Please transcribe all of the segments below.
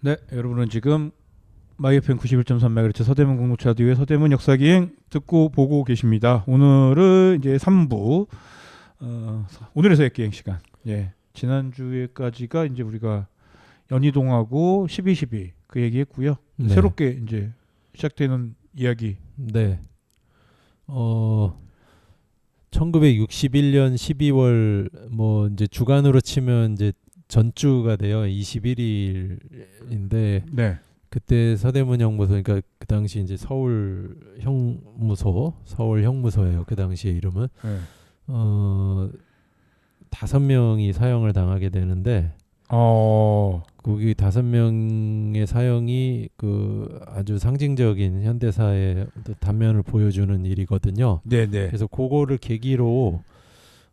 네, 여러분은 지금 마이 FM 91.3MHz 서대문 공동차 라디오의 서대문 역사기행 듣고 보고 계십니다. 오늘은 이제 3부 오늘의 서획기행 시간. 예, 지난주에까지가 이제 우리가 연희동하고 12.12 그 얘기했고요. 네. 새롭게 이제 시작되는 이야기. 네. 1961년 12월 뭐 이제 주간으로 치면 이제 전주가 돼요. 21일인데 네, 그때 서대문 형무소, 그러니까 그 당시 이제 서울 형무소예요. 그 당시의 이름은 네. 5명이 사형을 당하게 되는데 거기 5명의 사형이 그 아주 상징적인 현대사의 단면을 보여주는 일이거든요. 네, 네. 그래서 그거를 계기로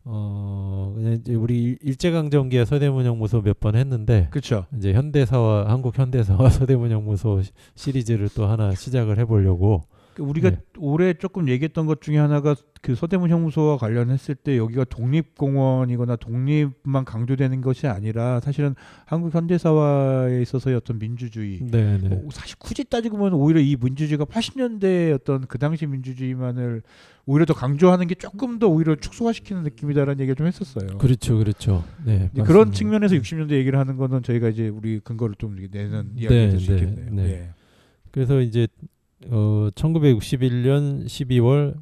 그냥 이제 우리 일제강점기에 서대문 형무소 몇 번 했는데 그렇죠. 이제 현대사와 한국 현대사와 서대문 형무소 시리즈를 또 하나 시작을 해보려고. 우리가 네. 올해 조금 얘기했던 것 중에 하나가 그 서대문 형무소와 관련했을 때 여기가 독립공원이거나 독립만 강조되는 것이 아니라 사실은 한국 현대사화에 있어서의 어떤 민주주의, 네네. 사실 굳이 따지고 보면 오히려 이 민주주의가 80년대의 어떤 그 당시 민주주의만을 오히려 더 강조하는 게 조금 더 오히려 축소화시키는 느낌이다라는 얘기를 좀 했었어요. 그렇죠. 네. 그런 맞습니다. 측면에서 60년대 얘기를 하는 거는 저희가 이제 우리 근거를 좀 이렇게 내는 이야기가 될 수 있겠네요. 네. 예. 그래서 이제 1961년 12월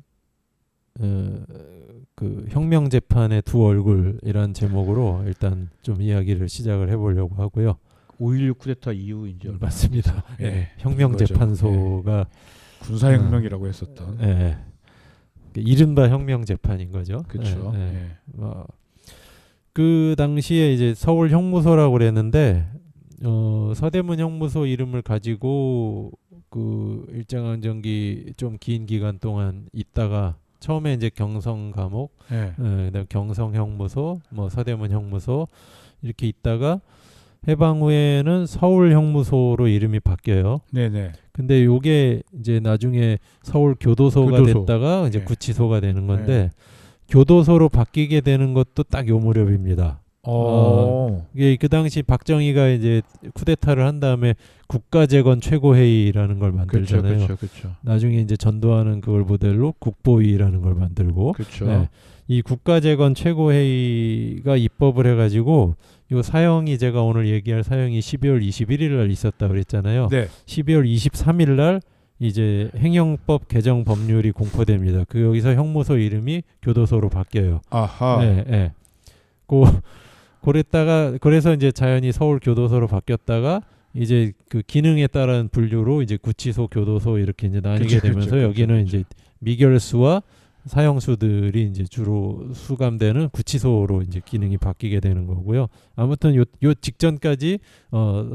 그 혁명 재판의 두 얼굴이란 제목으로 일단 좀 이야기를 시작을 해보려고 하고요. 5.16 쿠데타 이후 이제 맞습니다. 예. 예. 혁명 그거죠. 재판소가 군사혁명이라고 했었던. 예. 이른바 혁명 재판인 거죠. 그렇죠. 예. 그 당시에 이제 서울 형무소라고 그랬는데 서대문 형무소 이름을 가지고 그 일제강점기 좀 긴 기간 동안 있다가 처음에 이제 경성 감옥, 예. 그다음 경성 형무소, 뭐 서대문 형무소 이렇게 있다가 해방 후에는 서울 형무소로 이름이 바뀌어요. 네네. 근데 요게 이제 나중에 서울 교도소가 교도소. 됐다가 이제 예. 구치소가 되는 건데 교도소로 바뀌게 되는 것도 딱 요 무렵입니다. 이게 그 당시 박정희가 이제 쿠데타를 한 다음에 국가재건 최고회의라는 걸 만들잖아요. 그렇죠. 나중에 이제 전두환은 그걸 모델로 국보위라는 걸 만들고, 그렇죠. 네. 이 국가재건 최고회의가 입법을 해가지고 요 사형이 제가 오늘 얘기할 사형이 12월 21일 날 있었다 그랬잖아요. 네. 12월 23일 날 이제 행영법 개정 법률이 공포됩니다. 그 여기서 형무소 이름이 교도소로 바뀌어요. 아하. 네. 그래서 이제 자연히 서울 교도소로 바뀌었다가 이제 그 기능에 따른 분류로 이제 구치소, 교도소 이렇게 이제 나뉘게 되면서 여기는 이제 미결수와 사형수들이 이제 주로 수감되는 구치소로 이제 기능이 바뀌게 되는 거고요. 아무튼 요 직전까지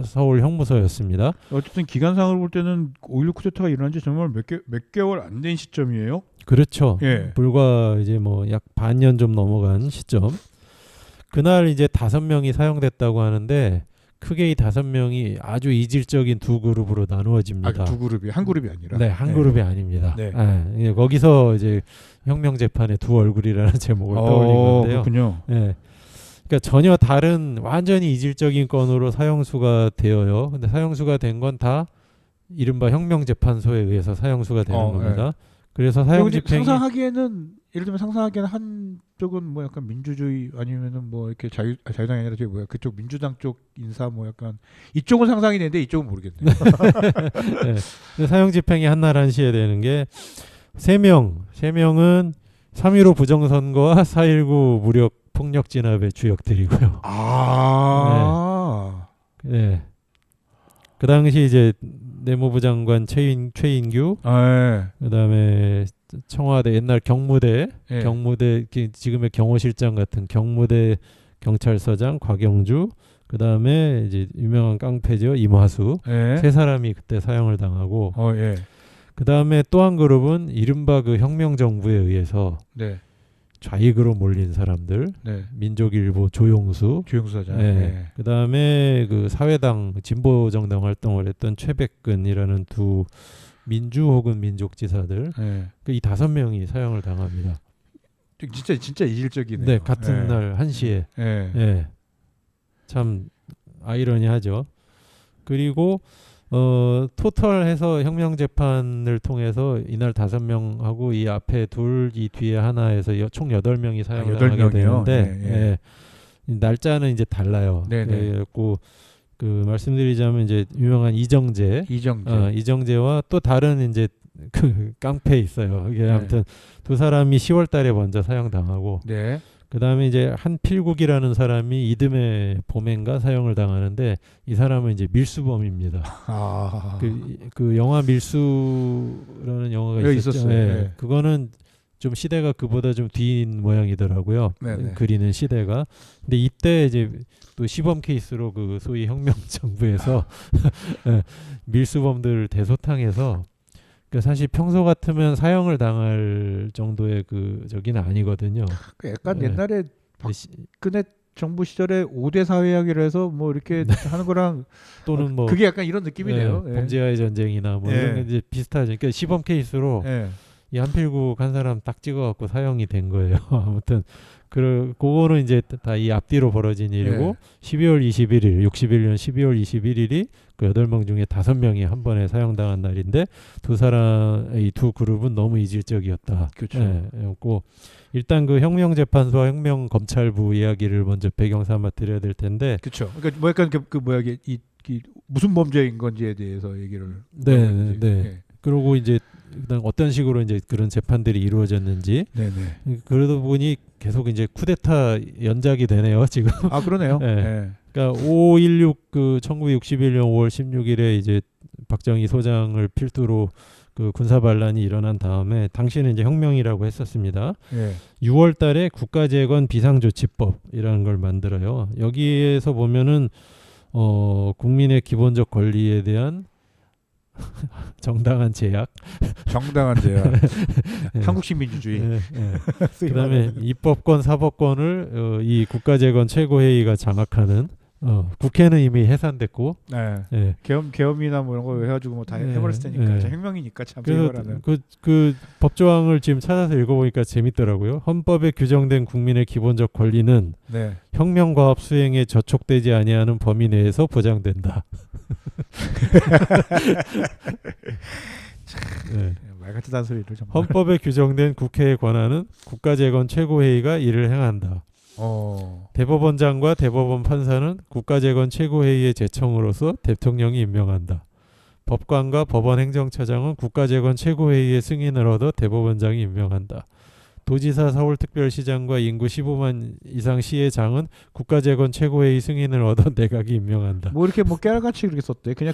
서울 형무소였습니다. 어쨌든 기간상으로 볼 때는 5.16 쿠데타가 일어난 지 정말 몇 개월 안 된 시점이에요. 그렇죠. 예. 불과 이제 뭐 약 반년 좀 넘어간 시점. 그날 이제 5명이 사형됐다고 하는데 크게 이 5명이 아주 이질적인 두 그룹으로 나누어집니다. 두 그룹이 한 그룹이 아니라. 네, 한 그룹이 아닙니다. 네. 예, 거기서 이제 혁명 재판의 두 얼굴이라는 제목을 떠올린 건데요. 그렇군요. 예. 그러니까 전혀 다른 완전히 이질적인 건으로 사형수가 되어요. 근데 사형수가 된 건 다 이른바 혁명 재판소에 의해서 사형수가 되는 겁니다. 네. 그래서 사형 집행이 상상하기에는 예를 들면 상상하기에는 한쪽은 뭐 약간 민주주의 아니면은 뭐 이렇게 자유당이 아니라 저기 뭐야 그쪽 민주당 쪽 인사 뭐 약간 이쪽은 상상이 되는데 이쪽은 모르겠네요. 네. 사형 집행이 한날 한시에 되는 게 3명은 3.15 부정선거와 4.19 무력 폭력 진압의 주역들이고요. 네. 그 당시 이제 내무부 장관 최인규, 그다음에 청와대 옛날 경무대 지금의 경호실장 같은 경무대 경찰서장 곽영주, 그다음에 이제 유명한 깡패죠 임화수, 세 사람이 그때 사형을 당하고, 그다음에 또 한 그룹은 이른바 그 혁명정부에 의해서 좌익으로 몰린 사람들, 민족일보 조용수 사장, 그다음에 그 사회당 진보정당 활동을 했던 최백근이라는 두 민주 혹은 민족지사들, 이 5명이 사형을 당합니다. 진짜 이질적이네요. 네, 같은 날 1시에. 참 아이러니하죠. 그리고 토털해서 혁명 재판을 통해서 이날 5명하고 이 앞에 둘, 이 뒤에 하나에서 총 8명이 사형을 당하게 되는데 예, 예. 예. 날짜는 이제 달라요. 네네. 그래갖고 그 말씀드리자면 이제 유명한 이정재와 또 다른 이제 그 깡패 있어요. 이게 네. 아무튼 두 사람이 10월달에 먼저 사형 당하고 네. 그 다음에 이제 한필국이라는 사람이 이듬해 봄엔가 사형을 당하는데 이 사람은 이제 밀수범입니다. 아. 그 영화 밀수라는 영화가 있었죠. 있었어요. 예. 네. 그거는 좀 시대가 그보다 좀 뒤인 모양이더라고요. 네네. 그리는 시대가. 근데 이때 이제 또 시범 케이스로 그 소위 혁명 정부에서 예, 밀수범들 대소탕해서 그 사실 평소 같으면 사형을 당할 정도의 그 저기는 아니거든요. 그 약간 네. 옛날에 근데 박근혜 정부 시절에 5대 사회학이라 해서 뭐 이렇게 하는 거랑 또는 뭐 그게 약간 이런 느낌이네요. 예, 예. 범죄와의 전쟁이나 뭐 예. 이런 게 이제 비슷하죠. 그러니까 시범 케이스로 예. 이 한필국 한 사람 딱 찍어갖고 사형이 된 거예요. 아무튼 그거는 이제 다 이 앞뒤로 벌어진 일이고 12월 21일 61년 12월 21일이 그 8명 중에 5명이 한 번에 사형당한 날인데 이 두 그룹은 너무 이질적이었다. 그렇죠. 그래갖고 일단 그 혁명재판소와 혁명검찰부 이야기를 먼저 배경 삼아 드려야 될 텐데 그렇죠. 그러니까 뭐 약간 그 뭐야 이게 무슨 범죄인 건지에 대해서 얘기를 네. 예. 그리고 이제 그다음 어떤 식으로 이제 그런 재판들이 이루어졌는지 네네. 그러다 보니 계속 이제 쿠데타 연작이 되네요 지금. 아 그러네요. 네. 예. 그러니까 5.16 그 1961년 5월 16일에 이제 박정희 소장을 필두로 그 군사 반란이 일어난 다음에 당시에는 이제 혁명이라고 했었습니다. 예. 6월달에 국가재건 비상조치법이라는 걸 만들어요. 여기에서 보면은 국민의 기본적 권리에 대한 정당한 제약, 정당한 제약, 예. 한국식 민주주의. 그다음에 입법권, 사법권을 이 국가재건 최고회의가 장악하는 국회는 이미 해산됐고, 네. 예. 계엄이나 뭐 이런 거 해가지고 뭐 다 네. 해버렸을 테니까 네. 참 혁명이니까 참 그래서 제거라는. 그 법조항을 지금 찾아서 읽어보니까 재밌더라고요. 헌법에 규정된 국민의 기본적 권리는 네. 혁명과업 수행에 저촉되지 아니하는 범위 내에서 보장된다. 네. 말 같은 단소리를 정말. 헌법에 규정된 국회의 권한은 국가재건 최고회의가 이를 행한다. 대법원장과 대법원 판사는 국가재건 최고회의의 제청으로서 대통령이 임명한다. 법관과 법원 행정처장은 국가재건 최고회의의 승인을 얻어 대법원장이 임명한다. 도지사 서울특별시장과 인구 15만 이상 시의장은 국가재건 최고회의 승인을 얻어 내각이 임명한다. 뭐 이렇게 뭐 깨알같이 그렇게 썼대. 그냥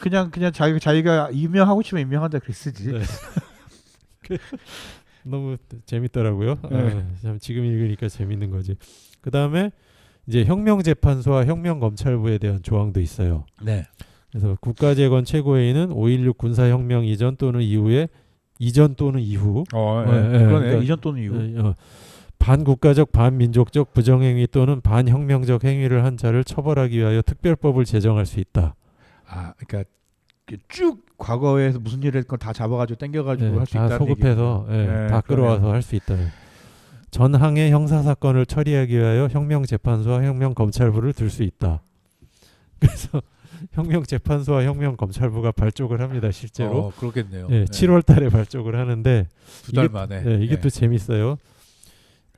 자기가 임명하고 싶으면 임명한다 그렇게 쓰지. 네. 너무 재밌더라고요. 네. 참 지금 읽으니까 재밌는 거지. 그 다음에 이제 혁명재판소와 혁명검찰부에 대한 조항도 있어요. 네. 그래서 국가재건 최고회의는 5.16 군사혁명 이전 또는 이후 그러네. 그러니까, 이전 또는 이후. 반국가적 반민족적 부정행위 또는 반혁명적 행위를 한 자를 처벌하기 위하여 특별법을 제정할 수 있다. 아, 그러니까 쭉 과거에서 무슨 일을 했건 다 잡아가지고 땡겨가지고 할 수 다 있다는 소급해서 다 끌어와서 할 수 있다. 전항의 형사사건을 처리하기 위하여 혁명재판소와 혁명검찰부를 들 수 있다. 그래서 혁명재판소와 혁명검찰부가 발족을 합니다. 실제로. 그렇겠네요. 7월 달에 발족을 하는데 두 달 만에. 이게 또 재밌어요.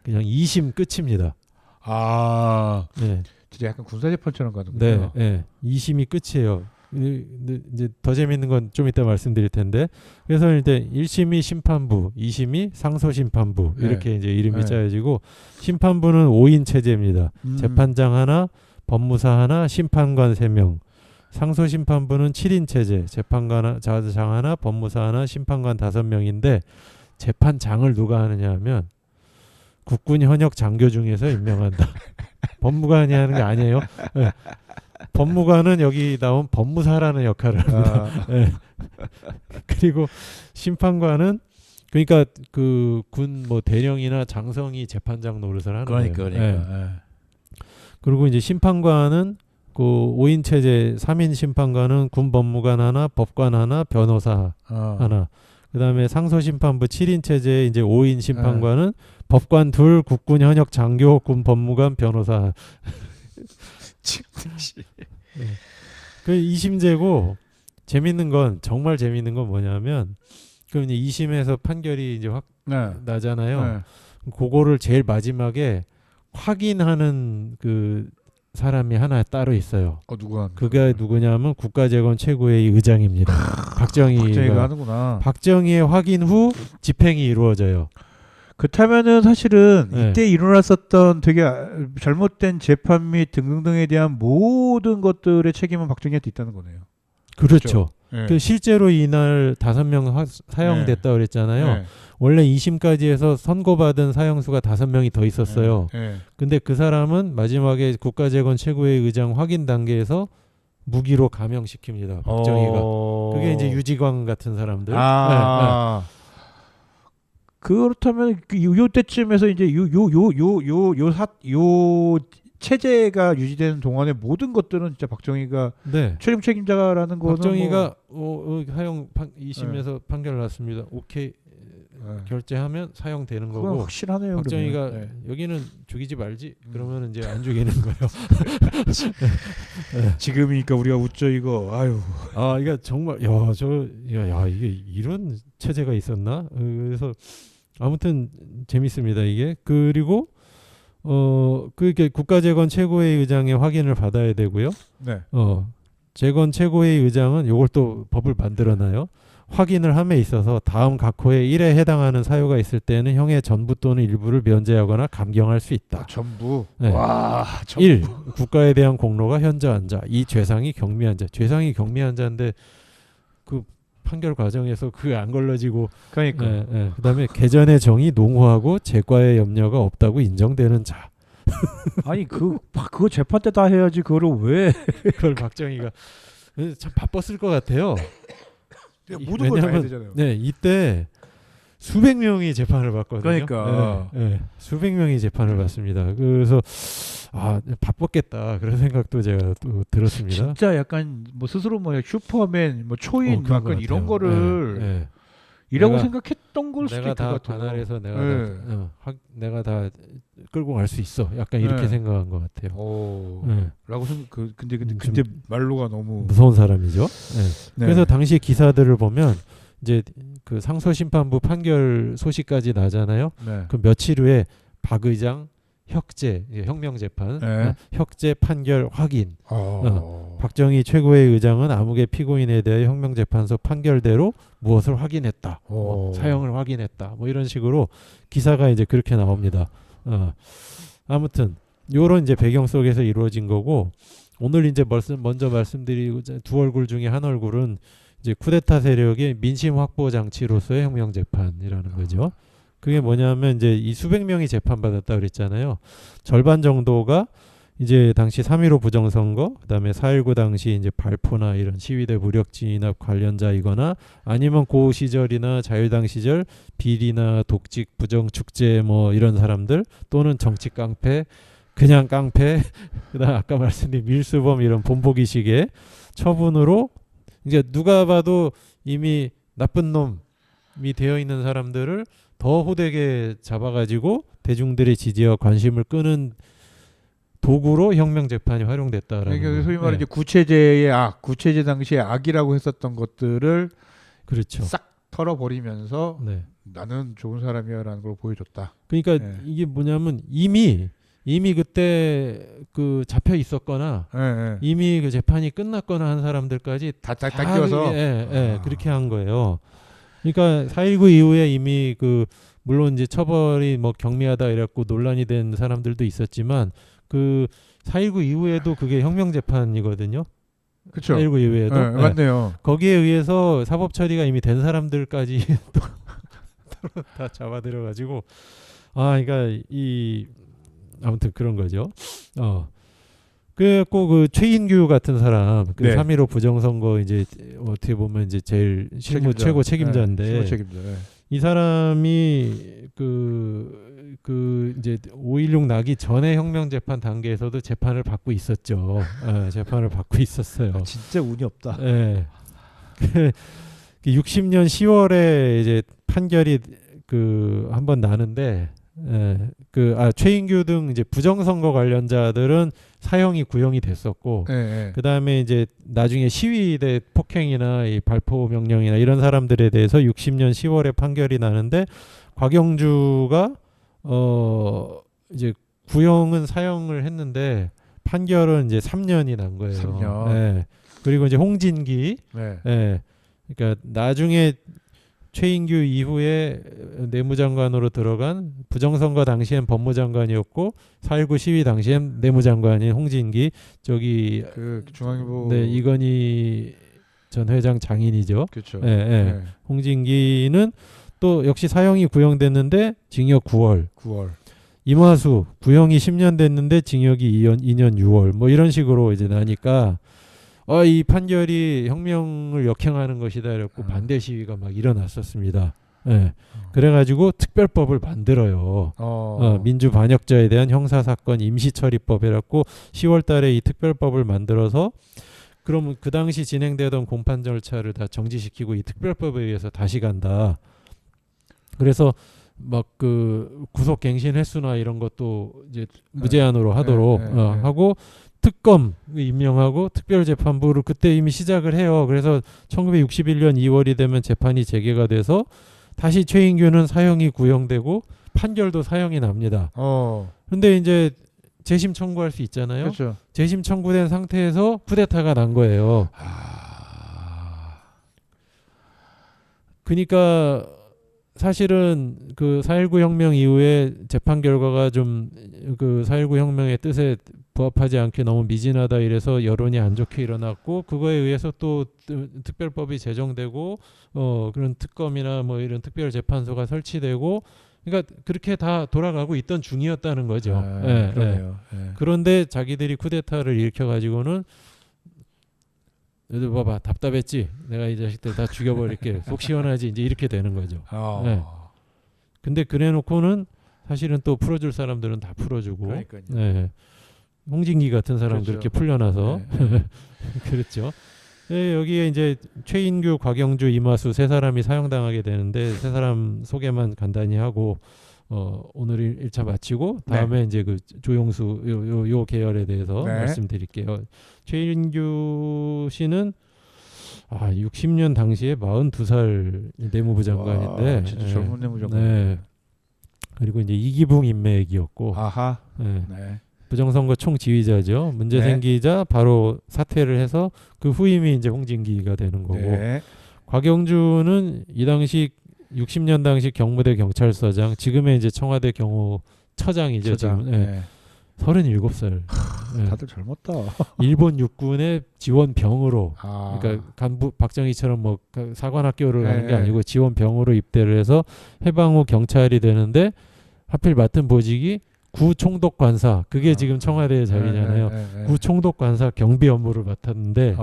그냥 2심 끝입니다. 아, 네. 진짜 약간 군사재판처럼 가는군요. 네. 2심이 끝이에요. 이제 더 재밌는 건 좀 이따 말씀드릴 텐데, 그래서 일단 1심이 심판부, 2심이 상소심판부 이렇게 이제 이름이 짜여지고, 심판부는 5인 체제입니다. 재판장 하나, 법무사 하나, 심판관 3명. 상소심판부는 7인 체제, 재판관 장 하나, 법무사 하나, 심판관 5명인데 재판장을 누가 하느냐 하면 국군 현역 장교 중에서 임명한다. 법무관이 하는 게 아니에요. 네. 법무관은 여기 나온 법무사라는 역할을 합니다. 네. 그리고 심판관은 그러니까 그 군 뭐 대령이나 장성이 재판장 노릇을 하는 거예요. 그러니까. 그리고 이제 심판관은 그 5인 체제 3인 심판관은 군 법무관 하나, 법관 하나, 변호사 하나. 그다음에 상소심판부 7인 체제의 이제 5인 심판관은 법관 2, 국군 현역 장교, 군 법무관, 변호사. 그 2심제고 재밌는 건 정말 재밌는 건 뭐냐면 그럼 이제 2심에서 판결이 이제 확 네. 나잖아요. 네. 그거를 제일 마지막에 확인하는 그 사람이 하나 따로 있어요. 누가? 그게 누구냐면 국가재건 최고회의 의장입니다. 박정희가 박정희가 하는구나. 박정희의 확인 후 집행이 이루어져요. 그렇다면은 사실은 네. 이때 일어났었던 되게 잘못된 재판 및 등등등에 대한 모든 것들의 책임은 박정희한테 있다는 거네요. 그렇죠. 네. 그 실제로 이날 5명 사형됐다 그랬잖아요. 네. 원래 2심까지 해서 선고받은 사형수가 5명이 더 있었어요. 네. 근데 그 사람은 마지막에 국가재건 최고회의 의장 확인 단계에서 무기로 감형시킵니다. 박정희가. 그게 이제 유지광 같은 사람들. 네, 그렇다면 요 때쯤에서 이제 요 체제가 유지되는 동안의 모든 것들은 진짜 박정희가 네. 최종 책임자라는 거는 박정희가 사형 2심에서 판결 났습니다. 오케이 결재하면 사형되는 그건 거고. 확실하네요. 박정희가 그러면. 여기는 죽이지 말지. 그러면 이제 안 죽이는 거예요. 지금이니까 우리가 웃죠 이거. 아유. 이게 정말 이게 이런 체제가 있었나? 그래서 아무튼 재밌습니다 이게. 그리고 그게 국가재건 최고회의 의장의 확인을 받아야 되고요. 네. 재건 최고회의 의장은 요걸 또 법을 만들어놔요. 확인을 함에 있어서 다음 각호의 1에 해당하는 사유가 있을 때는 형의 전부 또는 일부를 면제하거나 감경할 수 있다. 전부. 네. 와. 1. 국가에 대한 공로가 현저한 자. 2. 죄상이 경미한 자. 죄상이 경미한 자인데 그 판결 과정에서 그게 안 걸러지고 그러니까. 그다음에 개전의 정의 농후하고 재과의 염려가 없다고 인정되는 자. 아니 그거 재판 때 다 해야지 그거를 왜? 그걸 박정희가 참 바빴을 것 같아요. 모든 걸 다 해야 되잖아요. 네, 이때 수백 명이 재판을 받거든요. 그러니까. 수백 명이 재판을 받습니다. 그래서 바빴겠다 그런 생각도 제가 또 들었습니다. 진짜 약간 뭐 스스로 뭐 슈퍼맨, 뭐 초인, 그런 약간 것 이런 같아요. 거를 이라고 내가- 생각했던 걸 수도 내가 있을 것 다 같아요. 관할해서 네. 내가 다 끌고 갈 수 있어. 약간 이렇게 네. 생각한 것 같아요. 오. 라고 생각. 근데 좀 그때 말로가 너무. 무서운 사람이죠. 네. 네. 그래서 당시 기사들을 보면 이제 그 상소심판부 판결 소식까지 나잖아요. 네. 그 며칠 후에 박 의장 혁재 혁명 재판 네. 혁재 판결 확인. 어. 박정희 최고의 의장은 암흑의 피고인에 대해 혁명재판소 판결대로 무엇을 확인했다. 사형을 확인했다. 뭐 이런 식으로 기사가 이제 그렇게 나옵니다. 아무튼 요런 이제 배경 속에서 이루어진 거고 오늘 이제 먼저 말씀드리고 두 얼굴 중에 한 얼굴은 이제 쿠데타 세력의 민심 확보 장치로서의 혁명 재판이라는 거죠. 그게 뭐냐면 이제 이 수백 명이 재판받았다 그랬잖아요. 절반 정도가 이제 당시 3.15 부정선거, 그다음에 4.19 당시 이제 발포나 이런 시위대 무력 진압 관련자이거나 아니면 고 시절이나 자유당 시절 비리나 독직 부정 축제 뭐 이런 사람들 또는 정치 깡패, 그냥 깡패, 그다음 아까 말씀드린 밀수범 이런 본보기식의 처분으로 이제 누가 봐도 이미 나쁜 놈이 되어 있는 사람들을 더 호되게 잡아가지고 대중들의 지지와 관심을 끄는 도구로 혁명 재판이 활용됐다라는 그러니까 거. 소위 말해 이제 구체제의 악, 구체제 당시의 악이라고 했었던 것들을 그렇죠. 싹 털어버리면서 네. 나는 좋은 사람이야라는 걸 보여줬다. 그러니까 네. 이게 뭐냐면 이미 그때 그 잡혀 있었거나 네. 이미 그 재판이 끝났거나 한 사람들까지 다 끼워서 그렇게 한 거예요. 그러니까 4.19 이후에 이미 그 물론 이제 처벌이 뭐 경미하다 이랬고 논란이 된 사람들도 있었지만 그 4.19 이후에도 그게 혁명 재판이거든요. 그렇죠. 4.19 이후에도 네, 맞네요. 거기에 의해서 사법 처리가 이미 된 사람들까지 또 다 잡아들여가지고 그러니까 이 아무튼 그런 거죠. 그래갖고 그 최인규 같은 사람 그 네. 3.15 부정선거 이제 어떻게 보면 이제 제일 실무 최고 책임자인데 실무 책임자. 네. 이 사람이 그 이제 5.16 나기 전에 혁명 재판 단계에서도 재판을 받고 있었죠. 재판을 받고 있었어요. 진짜 운이 없다. 예. 60년 10월에 이제 판결이 그 한번 나는데 최인규 등 이제 부정선거 관련자들은 사형이 구형이 됐었고, 그 다음에 이제 나중에 시위대 폭행이나 이 발포 명령이나 이런 사람들에 대해서 60년 10월에 판결이 나는데 곽영주가 이제 구형은 사형을 했는데 판결은 이제 3년이 난 거예요. 3년. 예. 그리고 이제 홍진기, 네. 예. 그러니까 나중에 최인규 이후에 내무장관으로 들어간 부정선거 당시엔 법무장관이었고 4.19 시위 당시엔 내무장관인 홍진기, 저기 그 중앙일보. 네, 이건희 전 회장 장인이죠. 그렇죠. 예, 예. 홍진기는 또 역시 사형이 구형됐는데 징역 9월. 9월. 이마수 구형이 10년 됐는데 징역이 2년 6월. 뭐 이런 식으로 이제 나니까 이 판결이 혁명을 역행하는 것이다 이랬고 반대 시위가 막 일어났었습니다. 예. 그래가지고 특별법을 만들어요. 민주 반역자에 대한 형사사건 임시처리법 해갖고 10월달에 이 특별법을 만들어서 그러면 그 당시 진행되던 공판 절차를 다 정지시키고 이 특별법에 의해서 다시 간다. 그래서 막 그 구속갱신 횟수나 이런 것도 이제 무제한으로 하도록 하고 특검 임명하고 특별재판부를 그때 이미 시작을 해요. 그래서 1961년 2월이 되면 재판이 재개가 돼서 다시 최인규는 사형이 구형되고 판결도 사형이 납니다. 근데 이제 재심 청구할 수 있잖아요. 그렇죠. 재심 청구된 상태에서 쿠데타가 난 거예요. 그러니까 사실은 그 4.19 혁명 이후에 재판 결과가 좀 그 4.19 혁명의 뜻에 부합하지 않게 너무 미진하다 이래서 여론이 안 좋게 일어났고 그거에 의해서 또 특별법이 제정되고 그런 특검이나 뭐 이런 특별재판소가 설치되고 그러니까 그렇게 다 돌아가고 있던 중이었다는 거죠. 그러네요. 그런데 자기들이 쿠데타를 일으켜가지고는 너희들 봐봐 답답했지? 내가 이 자식들 다 죽여버릴게. 속 시원하지? 이제 이렇게 되는 거죠. 근데 그래놓고는 사실은 또 풀어줄 사람들은 다 풀어주고 홍진기 같은 사람들 이렇게 풀려나서 그렇죠. 여기에 이제 최인규, 곽영주, 이마수 세 사람이 사형당하게 되는데 세 사람 소개만 간단히 하고 오늘 1차 마치고 다음에 이제 그 조용수 요 계열에 대해서 말씀드릴게요. 최인규 씨는 60년 당시에 42살 내무부 장관인데 진짜 젊은 내무장관. 그리고 이제 이기붕 인맥이었고 부정선거 총지휘자죠. 문제 생기자 바로 사퇴를 해서 그 후임이 이제 홍진기가 되는 거고 곽영주는 이 당시 60년 당시 경무대 경찰서장, 지금의 이제 청와대 경호처장이죠. 지금 37살. 다들 젊었다. 일본 육군의 지원병으로, 그러니까 간부 박정희처럼 뭐 사관학교를 가는 게 아니고 지원병으로 입대를 해서 해방 후 경찰이 되는데 하필 맡은 보직이 구총독관사, 그게 지금 청와대의 자리잖아요. 구총독관사 경비 업무를 맡았는데.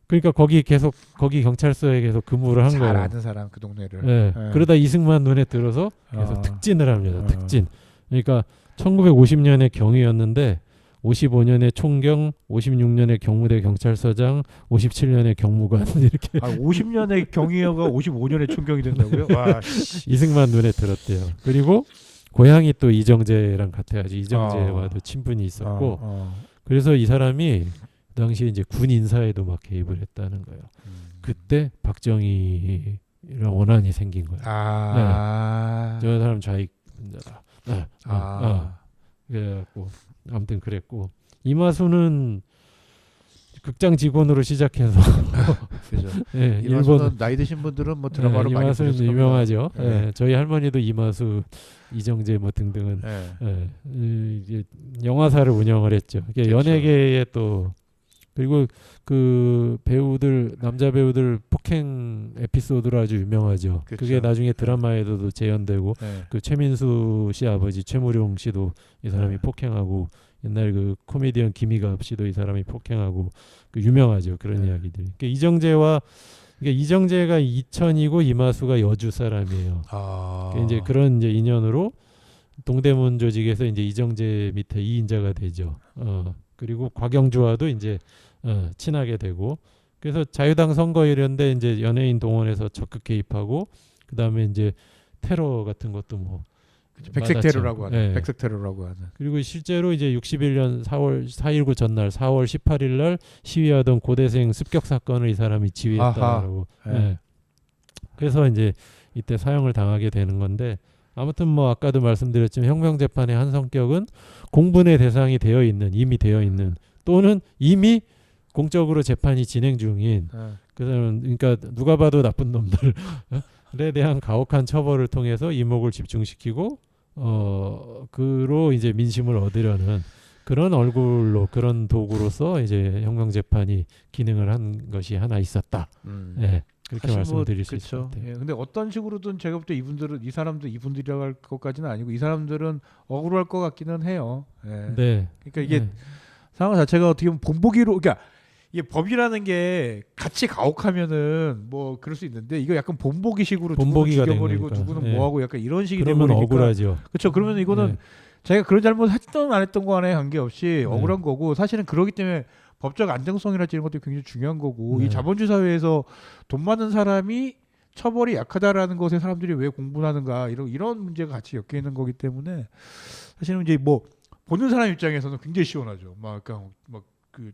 그러니까 거기 경찰서에 계속 근무를 한 거예요. 잘 아는 사람 그 동네를. 그러다 이승만 눈에 들어서 계속 특진을 합니다. 특진. 그러니까 1950년에 경위였는데 55년에 총경, 56년에 경무대 경찰서장, 57년에 경무관 이렇게. 50년의 경위가 55년에 총경이 된다고요? 와, 이승만 눈에 들었대요. 그리고 고향이 또 이정재랑 같아가지고 이정재와도 친분이 있었고 그래서 이 사람이 그 당시에 이제 군 인사에도 막 개입을 했다는 거예요. 그때 박정희랑 원한이 생긴 거예요. 저 사람 좌익자다. 그래갖고 아무튼 그랬고 이마수는 극장 직원으로 시작해서 그죠. 일본 나이 드신 분들은 뭐 드라마로 많이 이마수는 보셨을 유명하죠. 저희 할머니도 이마수, 이정재 뭐 등등은 이제 영화사를 운영을 했죠. 이게 연예계에 또 그리고 그 배우들 남자 배우들 폭행 에피소드로 아주 유명하죠. 그게 나중에 드라마에도 재현되고 그 최민수 씨 아버지 최무룡 씨도 이 사람이 폭행하고 옛날 그 코미디언 김희갑 씨도 이 사람이 폭행하고 그 유명하죠. 그런 이야기들이. 그러니까 이정재가 이천이고 이마수가 여주 사람이에요. 그러니까 이제 그런 이제 인연으로 동대문 조직에서 이제 이정재 밑에 2인자가 되죠. 그리고 곽영주와도 이제 친하게 되고 그래서 자유당 선거 이런데 이제 연예인 동원해서 적극 개입하고 그다음에 이제 테러 같은 것도 뭐 백색 테러라고 맞았죠. 하는 예. 백색 테러라고 하는. 그리고 실제로 이제 61년 4월 4.19 전날 4월 18일 날 시위하던 고대생 습격 사건을 이 사람이 지휘했다라고. 아하. 예. 예. 그래서 이제 이때 사형을 당하게 되는 건데 아무튼 뭐 아까도 말씀드렸지만 혁명 재판의 한 성격은 공분의 대상이 이미 되어 있는 또는 이미 공적으로 재판이 진행 중인 예. 그러니까 누가 봐도 나쁜 놈들에 대한 가혹한 처벌을 통해서 이목을 집중시키고 그로 이제 민심을 얻으려는 그런 얼굴로 그런 도구로서 이제 혁명 재판이 기능을 한 것이 하나 있었다. 예. 그렇게 사실 말씀드릴 수 있을 그쵸. 것 같아요. 예, 근데 어떤 식으로든 제가 볼 때 이분들이라고 할 것까지는 아니고 이 사람들은 억울할 것 같기는 해요. 예. 네. 그러니까 이게 네. 상황 자체가 어떻게 보면 본보기로 그러니까 이게 법이라는 게 같이 가혹하면은 뭐 그럴 수 있는데 이거 약간 본보기식으로 누구는 본보기가 된 죽여버리고 거니까. 누구는 예. 뭐하고 약간 이런 식이 그러면 돼버리니까 억울하죠. 그렇죠. 그러면 이거는 네. 자기가 그런 잘못 했던 안 했던 간에 관계없이 억울한 거고 사실은 그러기 때문에 법적 안정성이랄지 이런 것도 굉장히 중요한 거고 네. 이 자본주의 사회에서 돈 많은 사람이 처벌이 약하다라는 것에 사람들이 왜 공분하는가 이런 문제가 같이 엮여 있는 거기 때문에 사실은 이제 뭐 보는 사람 입장에서는 굉장히 시원하죠. 막 그러니까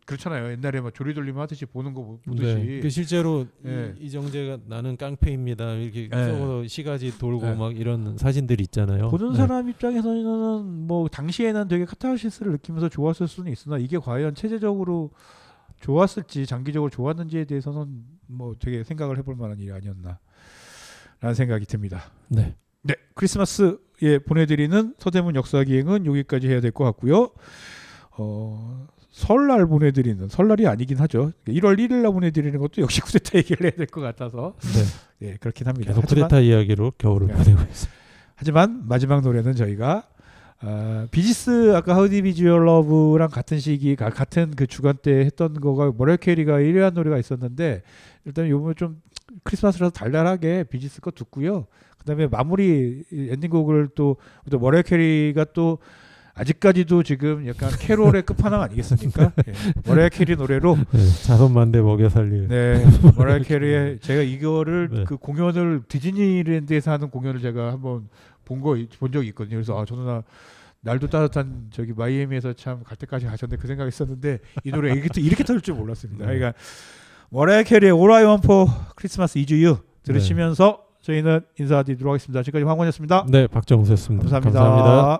그렇잖아요. 옛날에 막 조리돌림 하듯이 보는 거 보듯이. 네. 그 실제로 예. 이정재가 나는 깡패입니다. 이렇게 예. 써 시가지 돌고 예. 막 이런 사진들이 있잖아요. 보는 네. 사람 입장에서는 뭐 당시에는 되게 카타르시스를 느끼면서 좋았을 수는 있으나 이게 과연 체제적으로 좋았을지 장기적으로 좋았는지에 대해서는 뭐 되게 생각을 해볼 만한 일이 아니었나라는 생각이 듭니다. 네. 네, 크리스마스에 보내드리는 서대문 역사기행은 여기까지 해야 될 것 같고요. 설날 보내드리는 설날이 아니긴 하죠. 1월 1일 날 보내드리는 것도 역시 쿠데타 얘기를 해야 될 것 같아서 네. 그렇긴 합니다. 계속 쿠데타 이야기로 겨울을 네. 보내고 있어요. 하지만 마지막 노래는 저희가 비지스 아까 How Deep Is Your Love랑 같은 시기 같은 그 주간 때 했던 거가 머라이어 캐리가 1위한 노래가 있었는데 일단 요번에 좀 크리스마스라서 달달하게 비지스 거 듣고요. 그다음에 마무리 엔딩곡을 또 머라이어 캐리가 또 아직까지도 지금 약간 캐롤의 끝판왕 아니겠습니까? 예. 머라이어 캐리 노래로 자손만대 먹여 살릴. 네, 머라이어 캐리의 제가 이거를 네. 그 공연을 디즈니랜드에서 하는 공연을 제가 한번 본 적이 있거든요. 그래서 저는 날도 따뜻한 저기 마이애미에서 참 갈 때까지 가셨는데 그 생각이 있었는데 이 노래 이렇게 터질 줄 몰랐습니다. 그러니까 머라이어 캐리의 All I Want for Christmas Is You 들으시면서 저희는 인사드리도록 하겠습니다. 지금까지 황원이었습니다. 네, 박정수였습니다. 감사합니다.